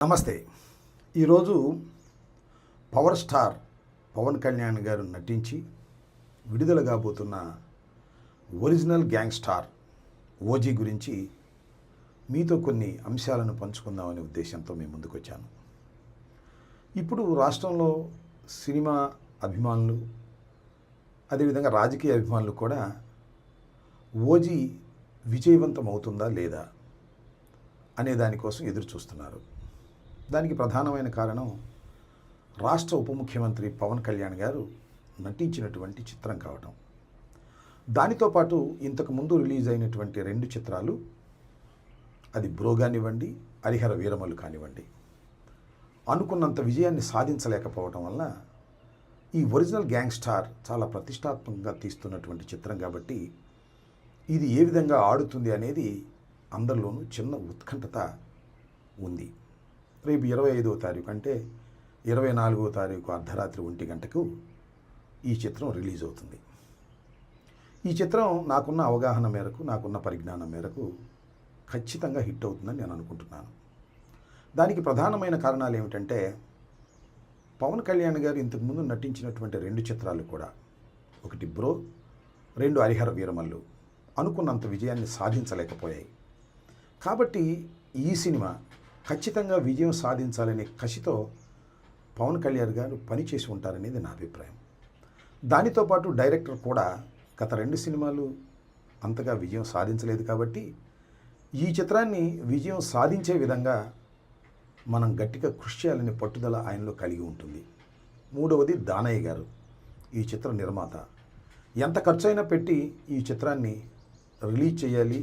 నమస్తే. ఈరోజు power star Pawan Kalyan గారు నటించి విడుదల కాబోతున్న ఒరిజినల్ గ్యాంగ్స్టార్ ఓజీ గురించి మీతో కొన్ని అంశాలను పంచుకుందామనే ఉద్దేశంతో మేము ముందుకు వచ్చాను. ఇప్పుడు రాష్ట్రంలో సినిమా అభిమానులు, అదేవిధంగా రాజకీయ అభిమానులు కూడా ఓజీ విజయవంతం అవుతుందా లేదా అనే దానికోసం ఎదురు చూస్తున్నారు. దానికి ప్రధానమైన కారణం రాష్ట్ర ఉప ముఖ్యమంత్రి పవన్ కళ్యాణ్ గారు నటించినటువంటి చిత్రం కావటం. దానితో పాటు ఇంతకు ముందు రిలీజ్ అయినటువంటి 2 చిత్రాలు, అది బ్రో కానివ్వండి, హరిహర వీరమల్లు కానివ్వండి, అనుకున్నంత విజయాన్ని సాధించలేకపోవటం వల్ల ఈ ఒరిజినల్ గ్యాంగ్స్టార్ చాలా ప్రతిష్టాత్మకంగా తీస్తున్నటువంటి చిత్రం కాబట్టి ఇది ఏ విధంగా ఆడుతుంది అనేది అందరిలోనూ చిన్న ఉత్కంఠత ఉంది. రేపు 25వ తారీఖు అంటే 24వ తారీఖు అర్ధరాత్రి 1 గంటకు ఈ చిత్రం రిలీజ్ అవుతుంది. ఈ చిత్రం నాకున్న అవగాహన మేరకు, నాకున్న పరిజ్ఞానం మేరకు ఖచ్చితంగా హిట్ అవుతుందని నేను అనుకుంటున్నాను. దానికి ప్రధానమైన కారణాలు ఏమిటంటే, పవన్ కళ్యాణ్ గారు ఇంతకుముందు నటించినటువంటి 2 చిత్రాలు కూడా, ఒకటి బ్రో, 2 హరిహర వీరమల్లు అనుకున్నంత విజయాన్ని సాధించలేకపోయాయి. కాబట్టి ఈ సినిమా ఖచ్చితంగా విజయం సాధించాలనే కసితో పవన్ కళ్యాణ్ గారు పనిచేసి ఉంటారనేది నా అభిప్రాయం. దానితో పాటు డైరెక్టర్ కూడా గత 2 సినిమాలు అంతగా విజయం సాధించలేదు కాబట్టి ఈ చిత్రాన్ని విజయం సాధించే విధంగా మనం గట్టిగా కృషి చేయాలనే పట్టుదల ఆయనలో కలిగి ఉంటుంది. 3వది దానయ్య గారు, ఈ చిత్ర నిర్మాత. ఎంత ఖర్చైనా పెట్టి ఈ చిత్రాన్ని రిలీజ్ చేయాలి,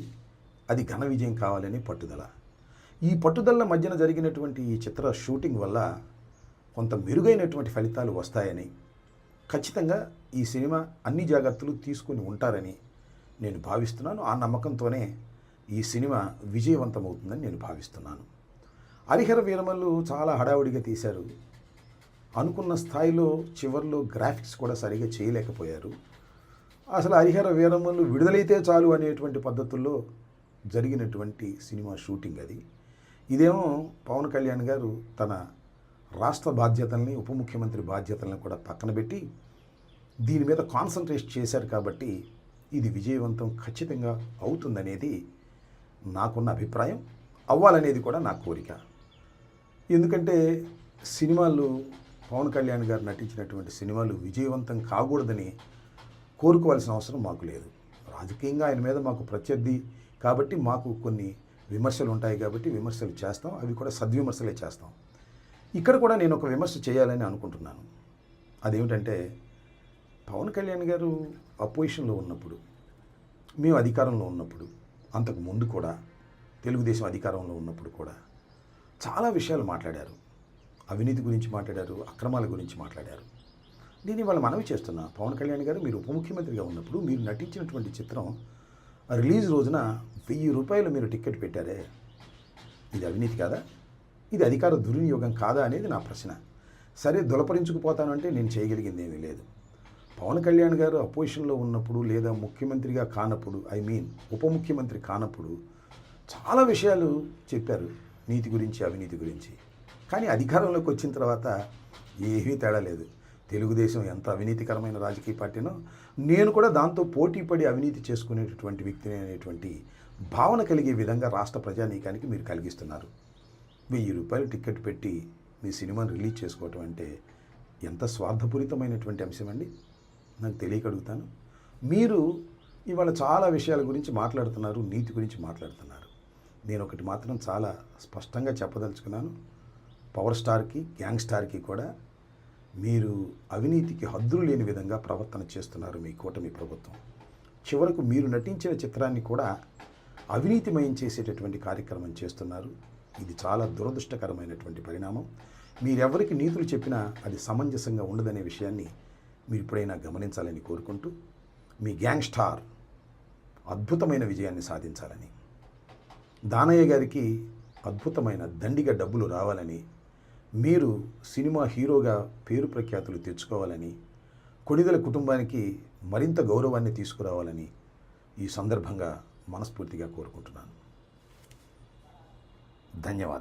అది ఘన విజయం కావాలని పట్టుదల. ఈ పట్టుదల మధ్యన జరిగినటువంటి ఈ చిత్ర షూటింగ్ వల్ల కొంత మెరుగైనటువంటి ఫలితాలు వస్తాయని, ఖచ్చితంగా ఈ సినిమా అన్ని జాగ్రత్తలు తీసుకొని ఉంటారని నేను భావిస్తున్నాను. ఆ నమ్మకంతోనే ఈ సినిమా విజయవంతమవుతుందని నేను భావిస్తున్నాను. హరిహర వీరమల్లు చాలా హడావుడిగా తీశారు. అనుకున్న స్థాయిలో చివర్లో గ్రాఫిక్స్ కూడా సరిగా చేయలేకపోయారు. అసలు హరిహర వీరమల్లు విడుదలైతే చాలు అనేటువంటి పద్ధతుల్లో జరిగినటువంటి సినిమా షూటింగ్ అది. ఇదేమో పవన్ కళ్యాణ్ గారు తన రాష్ట్ర బాధ్యతల్ని, ఉప ముఖ్యమంత్రి బాధ్యతలను కూడా పక్కన పెట్టి దీని మీద కాన్సన్ట్రేట్ చేశారు కాబట్టి ఇది విజయవంతం ఖచ్చితంగా అవుతుందనేది నాకున్న అభిప్రాయం. అవ్వాలనేది కూడా నా కోరిక. ఎందుకంటే సినిమాలు, పవన్ కళ్యాణ్ గారు నటించినటువంటి సినిమాలు విజయవంతం కాకూడదని కోరుకోవాల్సిన అవసరం మాకు లేదు. రాజకీయంగా ఆయన మీద మాకు ప్రత్యర్థి కాబట్టి మాకు కొన్ని విమర్శలు ఉంటాయి కాబట్టి విమర్శలు చేస్తాం. అవి కూడా సద్విమర్శలే చేస్తాం. ఇక్కడ కూడా నేను ఒక విమర్శ చేయాలని అనుకుంటున్నాను. అదేమిటంటే, పవన్ కళ్యాణ్ గారు అపోజిషన్లో ఉన్నప్పుడు, మేము అధికారంలో ఉన్నప్పుడు, అంతకు ముందు కూడా తెలుగుదేశం అధికారంలో ఉన్నప్పుడు కూడా చాలా విషయాలు మాట్లాడారు. అవినీతి గురించి మాట్లాడారు, అక్రమాల గురించి మాట్లాడారు. నేను ఇవాళ మనవి చేస్తున్నా, పవన్ కళ్యాణ్ గారు మీరు ఉప ముఖ్యమంత్రిగా ఉన్నప్పుడు మీరు నటించినటువంటి చిత్రం రిలీజ్ రోజున 1000 రూపాయలు మీరు టికెట్ పెట్టారే, ఇది అవినీతి కాదా? ఇది అధికార దుర్వినియోగం కాదా అనేది నా ప్రశ్న. సరే, దులపరించుకుపోతానంటే నేను చేయగలిగింది ఏమీ లేదు. పవన్ కళ్యాణ్ గారు అపోజిషన్లో ఉన్నప్పుడు లేదా ముఖ్యమంత్రిగా కానప్పుడు, ఉప ముఖ్యమంత్రి కానప్పుడు చాలా విషయాలు చెప్పారు, నీతి గురించి, అవినీతి గురించి. కానీ అధికారంలోకి వచ్చిన తర్వాత ఏమీ తేడా లేదు. తెలుగుదేశం ఎంత అవినీతికరమైన రాజకీయ పార్టీనో, నేను కూడా దాంతో పోటీపడి అవినీతి చేసుకునేటటువంటి వ్యక్తిని అనేటువంటి భావన కలిగే విధంగా రాష్ట్ర ప్రజానీకానికి మీరు కలిగిస్తున్నారు. 1000 రూపాయలు టికెట్ పెట్టి మీ సినిమాను రిలీజ్ చేసుకోవటం అంటే ఎంత స్వార్థపూరితమైనటువంటి అంశం అండి? నాకు తెలియక అడుగుతాను. మీరు ఇవాళ చాలా విషయాల గురించి మాట్లాడుతున్నారు, నీతి గురించి మాట్లాడుతున్నారు. నేను ఒకటి మాత్రం చాలా స్పష్టంగా చెప్పదలుచుకున్నాను. పవర్ స్టార్కి, గ్యాంగ్స్టార్కి కూడా మీరు అవినీతికి హద్దులు లేని విధంగా ప్రవర్తన చేస్తున్నారు మీ కూటమి ప్రభుత్వం. చివరకు మీరు నటించిన చిత్రాన్ని కూడా అవినీతిమయం చేసేటటువంటి కార్యక్రమం చేస్తున్నారు. ఇది చాలా దురదృష్టకరమైనటువంటి పరిణామం. మీరెవరికి నీతులు చెప్పినా అది సమంజసంగా ఉండదనే విషయాన్ని మీరు ఇప్పుడైనా గమనించాలని కోరుకుంటూ, మీ గ్యాంగ్స్టార్ అద్భుతమైన విజయాన్ని సాధించాలని, దానయ్య గారికి అద్భుతమైన దండిగా డబ్బులు రావాలని, మీరు సినిమా హీరోగా పేరు ప్రఖ్యాతులు తెచ్చుకోవాలని, కొణిదెల కుటుంబానికి మరింత గౌరవాన్ని తీసుకురావాలని ఈ సందర్భంగా మనస్ఫూర్తిగా కోరుకుంటున్నాను. ధన్యవాదాలు.